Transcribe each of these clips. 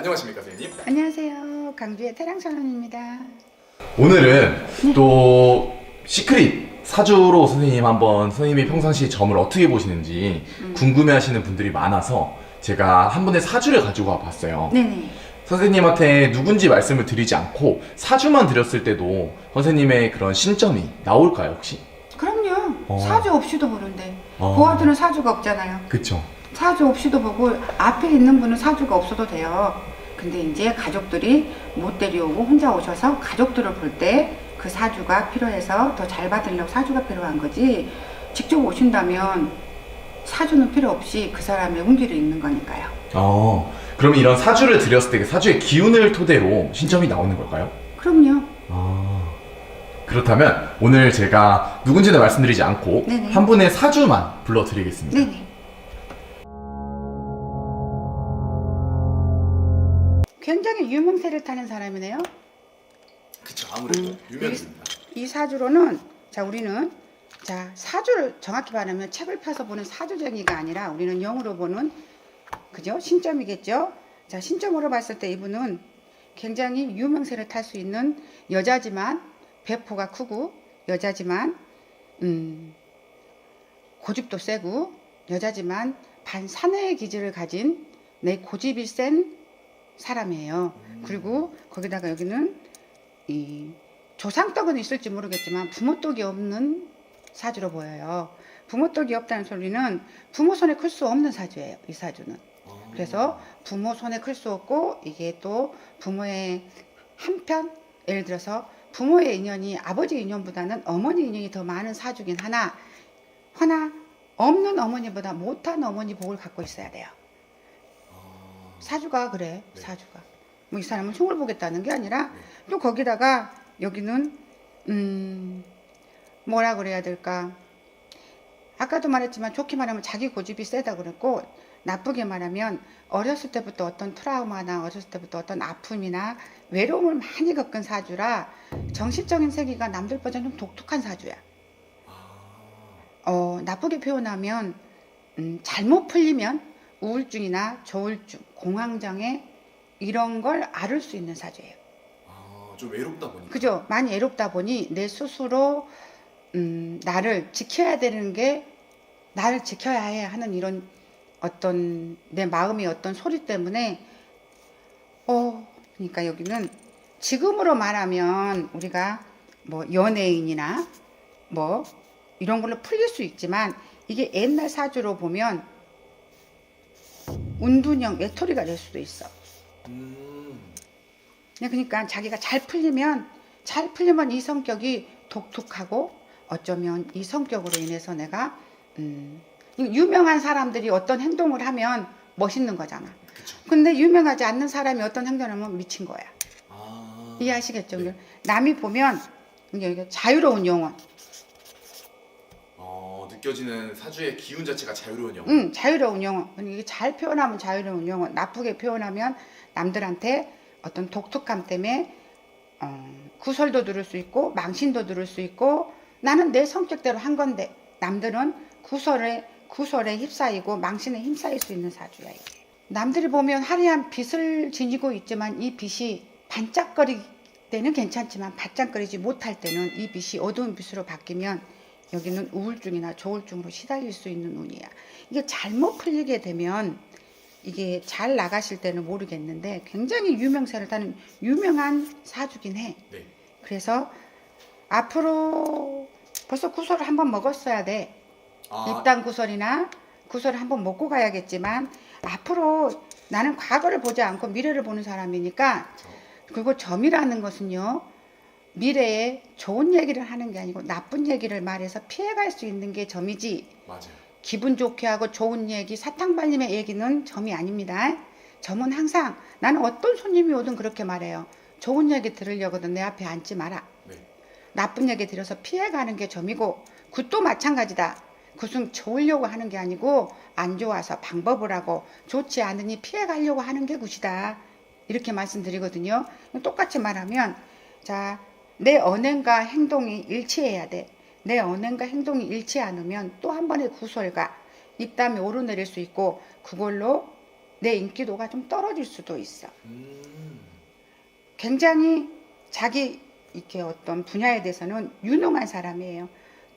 안녕하십니까 선생님? 안녕하세요. 강주의 태랑살롱입니다. 오늘은 또 시크릿 사주로 선생님 한번 선생님이 평상시 점을 어떻게 보시는지 궁금해하시는 분들이 많아서 제가 한 분의 사주를 가지고 와봤어요. 네네. 선생님한테 누군지 말씀을 드리지 않고 사주만 드렸을 때도 선생님의 그런 신점이 나올까요 혹시? 그럼요. 사주 없이도 보는데 어. 고아들은 사주가 없잖아요. 그쵸. 사주 없이도 보고 앞에 있는 분은 사주가 없어도 돼요. 근데 이제 가족들이 못 데려오고 혼자 오셔서 가족들을 볼 때 그 사주가 필요해서 더 잘 받으려고 사주가 필요한 거지, 직접 오신다면 사주는 필요 없이 그 사람의 운기를 읽는 거니까요. 그럼 이런 사주를 드렸을 때 그 사주의 기운을 토대로 신점이 나오는 걸까요? 그럼요. 그렇다면 오늘 제가 누군지는 말씀드리지 않고 네네. 한 분의 사주만 불러드리겠습니다. 네네. 굉장히 유명세를 타는 사람이네요. 그쵸, 아무래도 유명입니다. 이 사주로는, 자, 우리는, 자, 사주를 정확히 말하면 책을 펴서 보는 사주정의가 아니라 우리는 영으로 보는, 그죠? 신점이겠죠? 자, 신점으로 봤을 때 이분은 굉장히 유명세를 탈 수 있는 여자지만 배포가 크고, 여자지만 고집도 세고, 여자지만 반사내의 기질을 가진 내 고집이 센 사람이에요. 그리고 거기다가 여기는 이 조상떡은 있을지 모르겠지만 부모떡이 없는 사주로 보여요. 부모떡이 없다는 소리는 부모 손에 클 수 없는 사주예요. 이 사주는. 그래서 부모 손에 클 수 없고, 이게 또 부모의 한편, 예를 들어서 부모의 인연이 아버지 인연보다는 어머니 인연이 더 많은 사주긴 하나, 없는 어머니보다 못한 어머니 복을 갖고 있어야 돼요. 사주가 그래. 네. 사주가 뭐 이 사람은 흉을 보겠다는 게 아니라, 또 거기다가 여기는 뭐라 그래야 될까, 아까도 말했지만 좋게 말하면 자기 고집이 세다 그랬고, 나쁘게 말하면 어렸을 때부터 어떤 트라우마나 어렸을 때부터 어떤 아픔이나 외로움을 많이 겪은 사주라 정신적인 세계가 남들보다 좀 독특한 사주야. 나쁘게 표현하면 잘못 풀리면 우울증이나 조울증, 공황장애 이런 걸 앓을 수 있는 사주예요. 좀 외롭다 보니까. 그죠? 많이 외롭다 보니 내 스스로 나를 지켜야 되는 게, 나를 지켜야 해 하는 이런 어떤 내 마음의 어떤 소리 때문에 그러니까 여기는 지금으로 말하면 우리가 뭐 연예인이나 뭐 이런 걸로 풀릴 수 있지만, 이게 옛날 사주로 보면 운둔형 외톨이가 될 수도 있어. 그러니까 자기가 잘 풀리면 이 성격이 독특하고, 어쩌면 이 성격으로 인해서 내가 유명한 사람들이 어떤 행동을 하면 멋있는 거잖아. 그쵸. 근데 유명하지 않는 사람이 어떤 행동을 하면 미친 거야. 이해하시겠죠? 네. 남이 보면 이게 자유로운 영혼. 느껴지는 사주의 기운 자체가 자유로운 영혼. 자유로운 영혼. 이게 잘 표현하면 자유로운 영혼, 나쁘게 표현하면 남들한테 어떤 독특함 때문에 구설도 들을 수 있고 망신도 들을 수 있고, 나는 내 성격대로 한 건데 남들은 구설에 휩싸이고 망신에 휩싸일 수 있는 사주야. 이게 남들이 보면 화려한 빛을 지니고 있지만 이 빛이 반짝거릴 때는 괜찮지만 반짝거리지 못할 때는 이 빛이 어두운 빛으로 바뀌면 여기는 우울증이나 조울증으로 시달릴 수 있는 운이야. 이게 잘못 풀리게 되면, 이게 잘 나가실 때는 모르겠는데 굉장히 유명세를 타는 유명한 사주긴 해. 네. 그래서 앞으로 벌써 구설을 한번 먹었어야 돼. 입당 구설이나 구설을 한번 먹고 가야겠지만, 앞으로 나는 과거를 보지 않고 미래를 보는 사람이니까. 그리고 점이라는 것은요, 미래에 좋은 얘기를 하는 게 아니고 나쁜 얘기를 말해서 피해갈 수 있는 게 점이지. 맞아요. 기분 좋게 하고 좋은 얘기, 사탕발림의 얘기는 점이 아닙니다. 점은 항상, 나는 어떤 손님이 오든 그렇게 말해요. 좋은 얘기 들으려거든 내 앞에 앉지 마라. 네. 나쁜 얘기 들어서 피해가는 게 점이고, 굿도 마찬가지다. 굿은 좋으려고 하는 게 아니고 안 좋아서 방법을 하고 좋지 않으니 피해가려고 하는 게 굿이다. 이렇게 말씀드리거든요. 똑같이 말하면, 자, 내 언행과 행동이 일치해야 돼. 내 언행과 행동이 일치 않으면 또 한 번의 구설과 입담이 오르내릴 수 있고, 그걸로 내 인기도가 좀 떨어질 수도 있어. 굉장히 자기 이렇게 어떤 분야에 대해서는 유능한 사람이에요.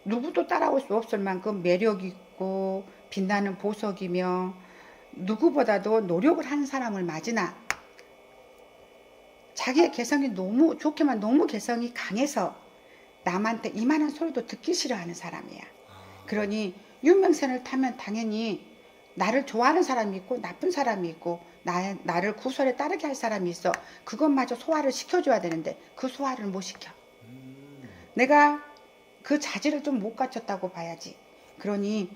누구도 따라올 수 없을 만큼 매력 있고 빛나는 보석이며 누구보다도 노력을 하는 사람을 맞으나 자기의 개성이 너무 좋게만 너무 개성이 강해서 남한테 이만한 소리도 듣기 싫어하는 사람이야. 그러니 유명세를 타면 당연히 나를 좋아하는 사람이 있고 나쁜 사람이 있고 나를 구설에 따르게 할 사람이 있어. 그것마저 소화를 시켜줘야 되는데 그 소화를 못 시켜. 내가 그 자질을 좀 못 갖췄다고 봐야지. 그러니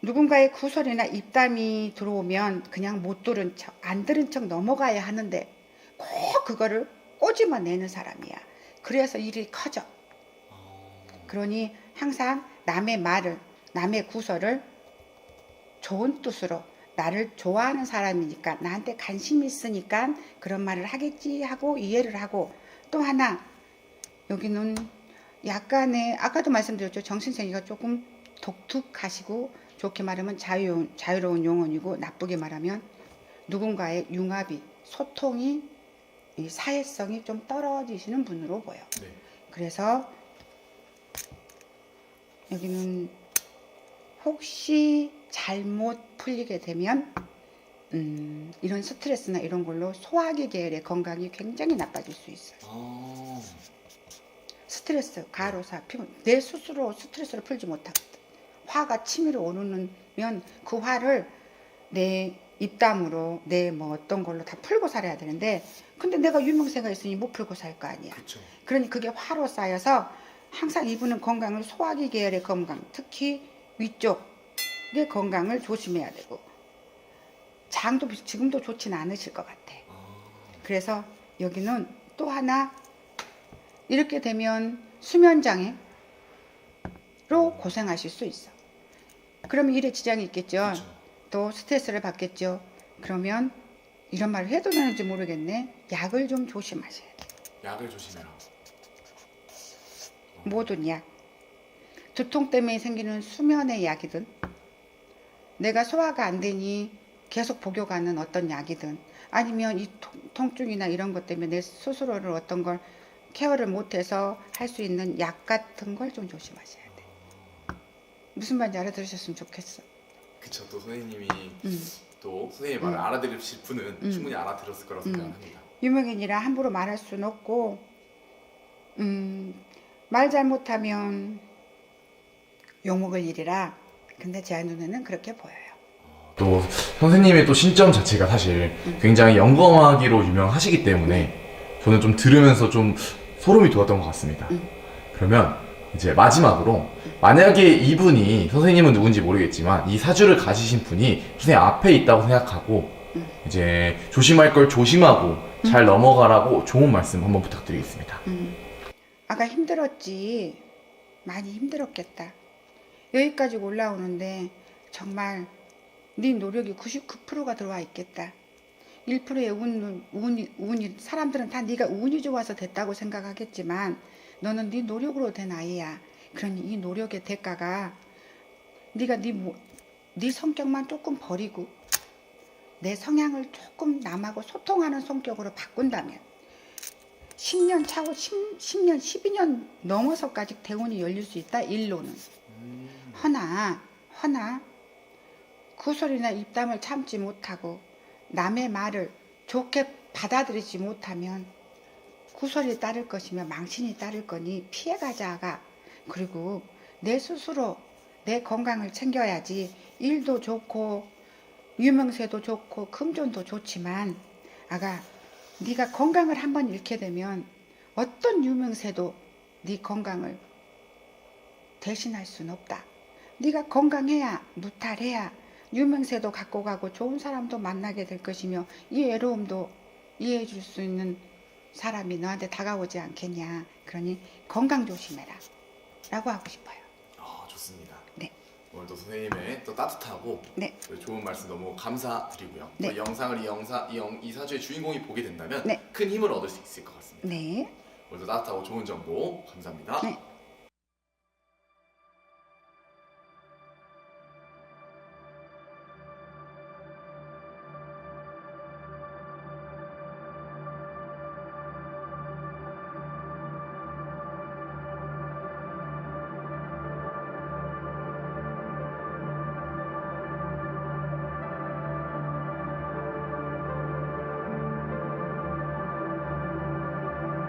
누군가의 구설이나 입담이 들어오면 그냥 못 들은 척, 안 들은 척 넘어가야 하는데 꼭 그거를 꼬집어내는 사람이야. 그래서 일이 커져. 그러니 항상 남의 말을, 남의 구설을 좋은 뜻으로 나를 좋아하는 사람이니까 나한테 관심이 있으니까 그런 말을 하겠지 하고 이해를 하고 또 하나 여기는 약간의 아까도 말씀드렸죠. 정신세계가 조금 독특하시고 좋게 말하면 자유로운 영혼이고 나쁘게 말하면 누군가의 융합이 소통이 이 사회성이 좀 떨어지시는 분으로 보여. 네. 그래서 여기는 혹시 잘못 풀리게 되면 이런 스트레스나 이런 걸로 소화기 계열의 건강이 굉장히 나빠질 수 있어요. 스트레스, 가로사, 피곤, 내 스스로 스트레스를 풀지 못하거든. 화가 치밀어 오르면 그 화를 내 입담으로 내 뭐 어떤 걸로 다 풀고 살아야 되는데 근데 내가 유명세가 있으니 못 풀고 살 거 아니야. 그쵸. 그러니 그게 화로 쌓여서 항상 이분은 건강을 소화기 계열의 건강, 특히 위쪽의 건강을 조심해야 되고 장도 지금도 좋지는 않으실 것 같아. 그래서 여기는 또 하나 이렇게 되면 수면장애로 고생하실 수 있어. 그러면 일에 지장이 있겠죠. 그쵸. 또 스트레스를 받겠죠. 그러면 이런 말을 해도 되는지 모르겠네. 약을 좀 조심하셔야 돼. 약을 조심해라. 모든 약. 두통 때문에 생기는 수면의 약이든 내가 소화가 안 되니 계속 복용하는 어떤 약이든 아니면 이 통증이나 이런 것 때문에 내 스스로를 어떤 걸 케어를 못해서 할 수 있는 약 같은 걸 좀 조심하셔야 돼. 무슨 말인지 알아들으셨으면 좋겠어. 그쵸. 또 선생님이 또 선생님의 말을 알아들으실 분은 충분히 알아들었을 거라고 생각합니다. 유명인이라 함부로 말할 수는 없고 말 잘못하면 욕먹을 일이라 근데 제 눈에는 그렇게 보여요. 또 선생님의 또 신점 자체가 사실 굉장히 영검하기로 유명하시기 때문에 저는 좀 들으면서 좀 소름이 돋았던 것 같습니다. 그러면 이제 마지막으로 만약에 이분이 선생님은 누군지 모르겠지만 이 사주를 가지신 분이 선생님 앞에 있다고 생각하고 이제 조심할 걸 조심하고 잘 넘어가라고 좋은 말씀 한번 부탁드리겠습니다. 아까 힘들었지. 많이 힘들었겠다. 여기까지 올라오는데 정말 네 노력이 99%가 들어와 있겠다. 1%의 운이 사람들은 다 네가 운이 좋아서 됐다고 생각하겠지만 너는 네 노력으로 된 아이야. 그러니 이 노력의 대가가 네가 네 성격만 조금 버리고 내 성향을 조금 남하고 소통하는 성격으로 바꾼다면 10년 차고 10년, 12년 넘어서까지 대운이 열릴 수 있다. 일로는. 허나 구설이나 입담을 참지 못하고 남의 말을 좋게 받아들이지 못하면 구설이 따를 것이며 망신이 따를 거니 피해가자가. 그리고 내 스스로 내 건강을 챙겨야지. 일도 좋고 유명세도 좋고 금전도 좋지만 아가 네가 건강을 한번 잃게 되면 어떤 유명세도 네 건강을 대신할 수는 없다. 네가 건강해야 무탈해야 유명세도 갖고 가고 좋은 사람도 만나게 될 것이며 이 외로움도 이해해 줄 수 있는 사람이 너한테 다가오지 않겠냐. 그러니 건강 조심해라 라고 하고 싶어요. 아, 좋습니다. 네. 오늘도 선생님의 또 따뜻하고 네. 또 좋은 말씀 너무 감사드리고요. 네. 또 영상을 이 사주의 주인공이 보게 된다면 네. 큰 힘을 얻을 수 있을 것 같습니다. 네. 오늘도 따뜻하고 좋은 정보 감사합니다. 네.